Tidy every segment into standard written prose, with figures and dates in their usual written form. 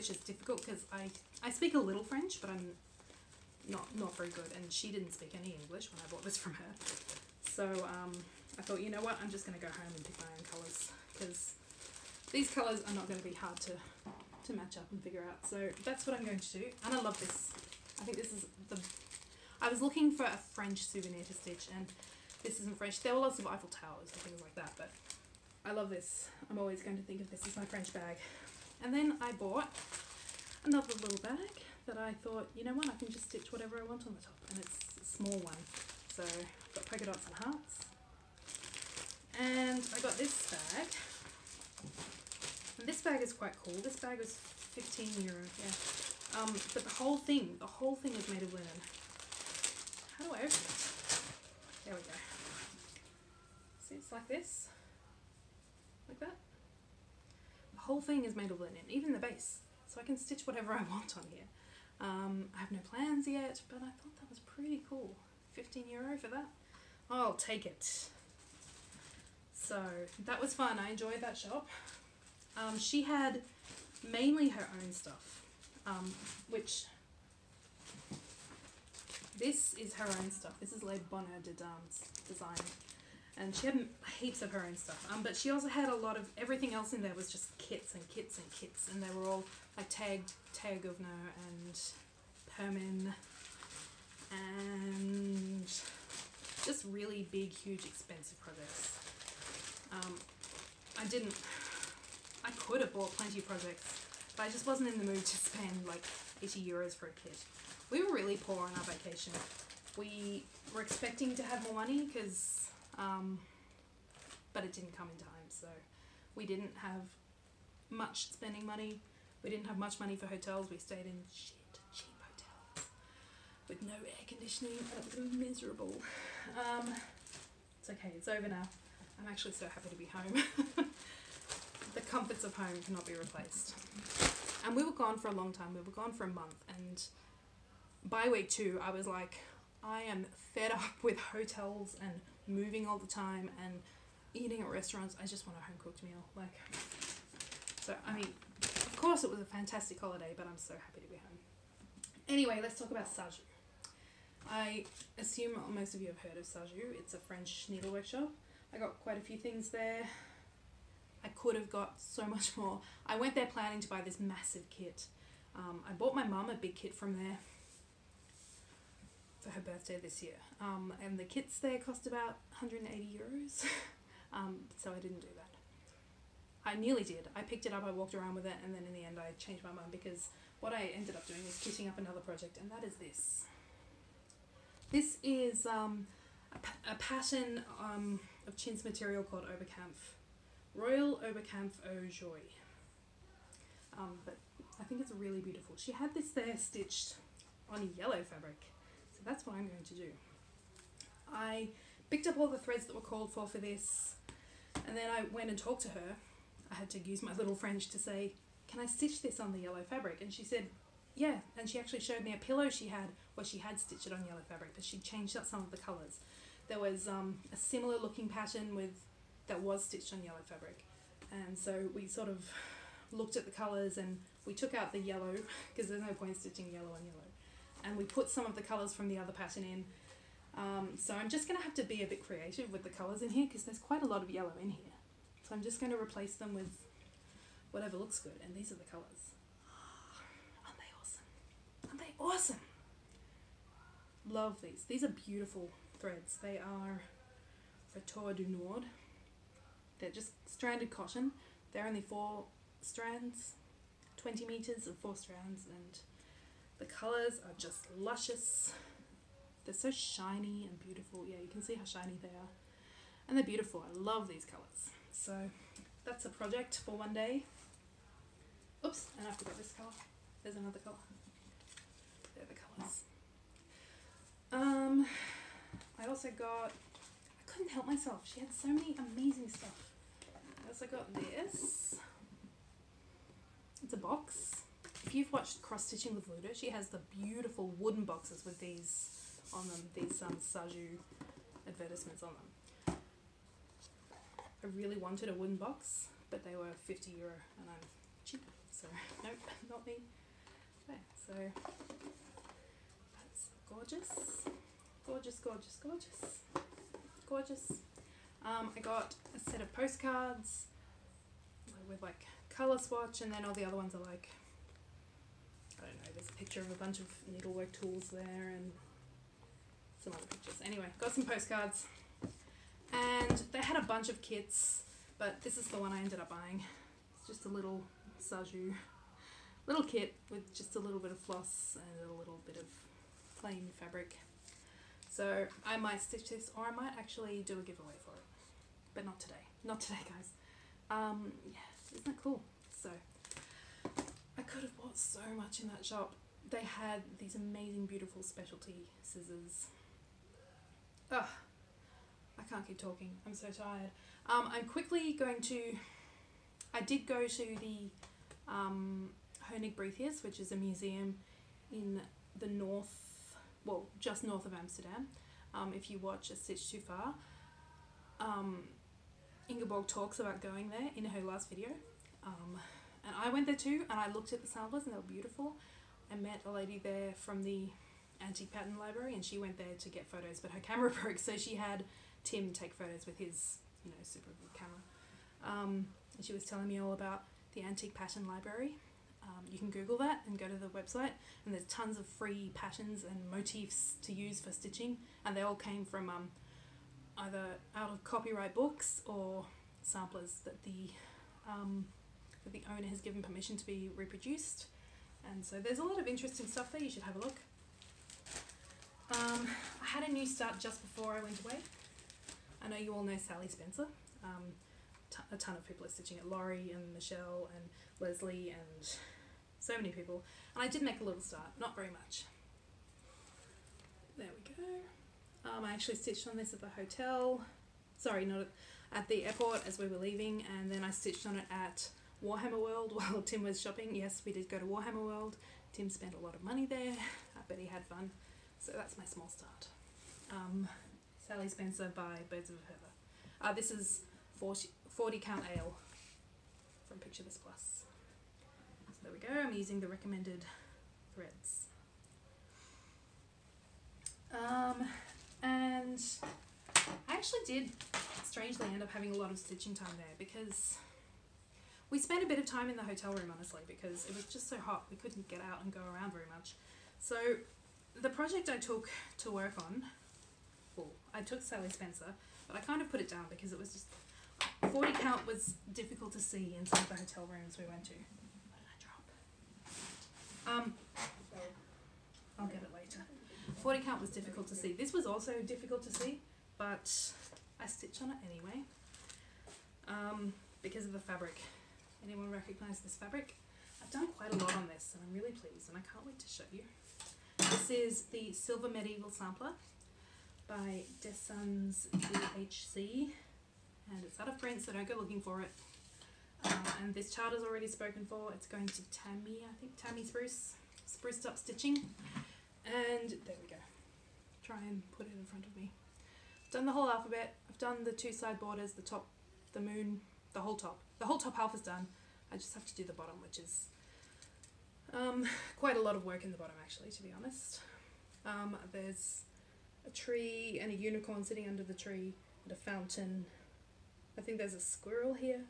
English is difficult because I speak a little French, but I'm not very good, and she didn't speak any English when I bought this from her. So I thought, you know what, I'm just going to go home and pick my own colours, because these colours are not going to be hard to match up and figure out. So that's what I'm going to do, and I love this. I think this is I was looking for a French souvenir to stitch, and this isn't French. There were lots of Eiffel Towers and things like that, but I love this. I'm always going to think of this as my French bag. And then I bought another little bag that I thought, you know what, I can just stitch whatever I want on the top, and it's a small one. So I've got polka dots and hearts. And I got this bag. And this bag is quite cool. This bag was €15, yeah. But the whole thing is made of linen. How do I open it? There we go. See, it's like this. Like that. The whole thing is made of linen, even the base. So I can stitch whatever I want on here. I have no plans yet, but I thought that was pretty cool. €15 for that. I'll take it. So that was fun. I enjoyed that shop. She had mainly her own stuff, which this is her own stuff. This is Le Bonheur de Dame's design, and she had heaps of her own stuff. But she also had a lot of everything else in there was just kits and kits and kits, and they were all like Taya Governor and Permin, and just really big, huge, expensive projects. I could have bought plenty of projects, but I just wasn't in the mood to spend like €80 for a kit. We were really poor on our vacation. We were expecting to have more money because, but it didn't come in time. So we didn't have much spending money. We didn't have much money for hotels. We stayed in cheap hotels with no air conditioning, and it was miserable. It's okay, it's over now. I'm actually so happy to be home. The comforts of home cannot be replaced. And we were gone for a long time. We were gone for a month, and by week 2 I was like, I am fed up with hotels and moving all the time and eating at restaurants. I just want a home cooked meal. Like, so I mean, of course it was a fantastic holiday, but I'm so happy to be home. Anyway, let's talk about Sajou. I assume most of you have heard of Sajou. It's a French needlework shop. I got quite a few things there. I could have got so much more. I went there planning to buy this massive kit. I bought my mum a big kit from there for her birthday this year. And the kits there cost about €180. So I didn't do that. I nearly did. I picked it up, I walked around with it, and then in the end I changed my mind, because what I ended up doing was kitting up another project, and that is this. This is a pattern of chintz material called Oberkampf. Royal Oberkampf Eau Joie. But I think it's really beautiful. She had this there stitched on yellow fabric, so that's what I'm going to do. I picked up all the threads that were called for this, and then I went and talked to her. I had to use my little French to say, can I stitch this on the yellow fabric? And she said, yeah, and she actually showed me a pillow she had where she had stitched it on yellow fabric, but she changed up some of the colours. There was a similar looking pattern that was stitched on yellow fabric, and so we sort of looked at the colours and we took out the yellow, because there's no point stitching yellow on yellow, and we put some of the colours from the other pattern in. So I'm just going to have to be a bit creative with the colours in here, because there's quite a lot of yellow in here. So I'm just going to replace them with whatever looks good, and these are the colours. Aren't they awesome? Aren't they awesome? Love these. These are beautiful threads. They are Retour du Nord. They're just stranded cotton. They're only 4 strands, 20 meters of 4 strands, and the colors are just luscious. They're so shiny and beautiful. Yeah, you can see how shiny they are, and they're beautiful. I love these colors. So that's a project for one day. Oops, and I forgot this color. There's another color. They're the colors. I also got, I couldn't help myself. She had so many amazing stuff. I also got this. It's a box. If you've watched Cross Stitching with Luda, she has the beautiful wooden boxes with these on them, these Sajou advertisements on them. I really wanted a wooden box, but they were €50 and I'm cheap, so so nope, not me. Okay, so that's gorgeous. Gorgeous, gorgeous, gorgeous. Gorgeous. I got a set of postcards with like colour swatch, and then all the other ones are like, I don't know, there's a picture of a bunch of needlework tools there and some other pictures. Anyway, got some postcards, and they had a bunch of kits, but this is the one I ended up buying. It's just a little Sajou little kit with just a little bit of floss and a little bit of plain fabric. So I might stitch this, or I might actually do a giveaway for it, but not today. Not today, guys. Yeah, isn't that cool? So I could have bought so much in that shop. They had these amazing, beautiful specialty scissors. Ugh, I can't keep talking. I'm so tired. I'm quickly going to. I did go to the Honig Breathius, which is a museum in the north, well, just north of Amsterdam. If you watch A Stitch Too Far, Ingeborg talks about going there in her last video. And I went there too, and I looked at the samplers and they were beautiful. I met a lady there from the Antique Pattern Library, and she went there to get photos, but her camera broke, so she had Tim take photos with his, you know, super good camera. And she was telling me all about the Antique Pattern Library. You can Google that and go to the website, and there's tons of free patterns and motifs to use for stitching, and they all came from either out of copyright books or samplers that the owner has given permission to be reproduced. And so there's a lot of interesting stuff there. You should have a look. I had a new start just before I went away. I know you all know Sally Spencer. A ton of people are stitching it. Laurie and Michelle and Leslie and so many people. And I did make a little start, not very much. There we go. I actually stitched on this at the hotel. Sorry, not at the airport as we were leaving. And then I stitched on it at Warhammer World while Tim was shopping. Yes, we did go to Warhammer World. Tim spent a lot of money there. I bet he had fun. So that's my small start. Sally Spencer by Birds of a Feather. This is 40 count ale from Picture This Plus. So there we go. I'm using the recommended threads. And I actually did strangely end up having a lot of stitching time there, because we spent a bit of time in the hotel room, honestly, because it was just so hot. We couldn't get out and go around very much. So the project I took to work on, well, I took Sally Spencer, but I kind of put it down because it was just, 40 count was difficult to see in some of the hotel rooms we went to. What did I drop? I'll get it later. 40 count was difficult to see. This was also difficult to see, but I stitched on it anyway, because of the fabric. Anyone recognize this fabric? I've done quite a lot on this, and I'm really pleased, and I can't wait to show you. This is the Silver Medieval Sampler by Dessans DHC, and it's out of print, so don't go looking for it. And this chart is already spoken for. It's going to Tammy, I think, Tammy Spruced Up Stitching. And there we go. Try and put it in front of me. I've done the whole alphabet. I've done the two side borders, the top, the moon, the whole top. The whole top half is done. I just have to do the bottom, which is quite a lot of work in the bottom, actually, to be honest. There's a tree and a unicorn sitting under the tree and a fountain. I think there's a squirrel here.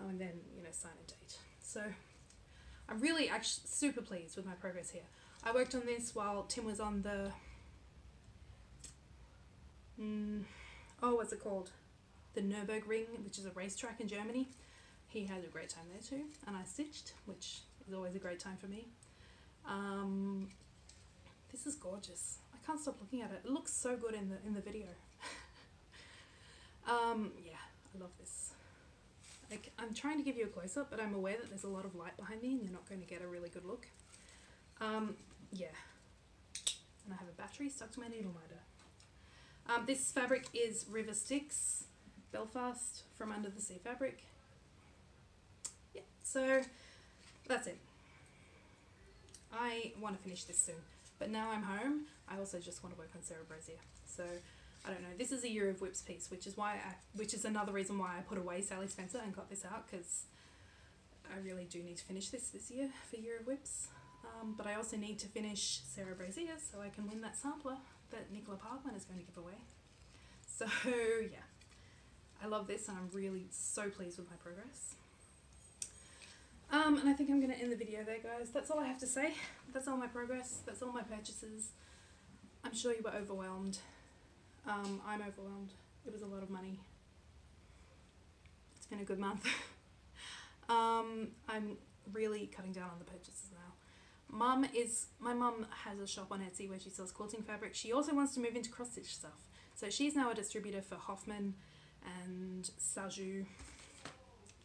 And then, you know, sign and date. So I'm really actually super pleased with my progress here. I worked on this while Tim was on the, what's it called? The Nürburgring, which is a racetrack in Germany. He had a great time there too, and I stitched, which is always a great time for me. This is gorgeous. I can't stop looking at it. It looks so good in the video. Yeah, I love this. I'm trying to give you a close-up, but I'm aware that there's a lot of light behind me and you're not going to get a really good look. Yeah. And I have a battery stuck to my needle minder. This fabric is River Sticks Belfast from Under the Sea Fabric. Yeah, so that's it. I want to finish this soon, but now I'm home, I also just want to work on Sarah Brazier. So I don't know. This is a Year of Whips piece, which is another reason why I put away Sally Spencer and got this out, because I really do need to finish this year for Year of Whips. But I also need to finish Sarah Brazier's so I can win that sampler that Nicola Parkman is going to give away. So yeah, I love this and I'm really so pleased with my progress. And I think I'm going to end the video there, guys. That's all I have to say. That's all my progress. That's all my purchases. I'm sure you were overwhelmed. I'm overwhelmed. It was a lot of money. It's been a good month. I'm really cutting down on the purchases now. My mum has a shop on Etsy where she sells quilting fabric. She also wants to move into cross stitch stuff. So she's now a distributor for Hoffman and Sajou,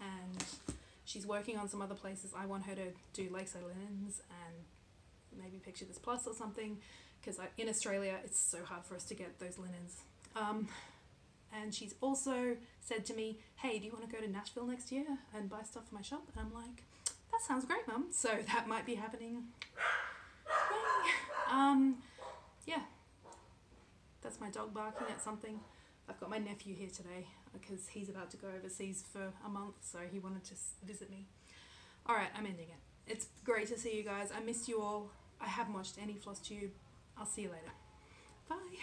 and she's working on some other places. I want her to do Lakeside Linens and maybe Picture This Plus or something, because in Australia it's so hard for us to get those linens. And she's also said to me, hey, do you want to go to Nashville next year and buy stuff for my shop? And I'm like, that sounds great, Mum. So that might be happening. Yay. Yeah. That's my dog barking at something. I've got my nephew here today because he's about to go overseas for a month, so he wanted to visit me. Alright, I'm ending it. It's great to see you guys. I missed you all. I haven't watched any Flosstube. I'll see you later. Bye.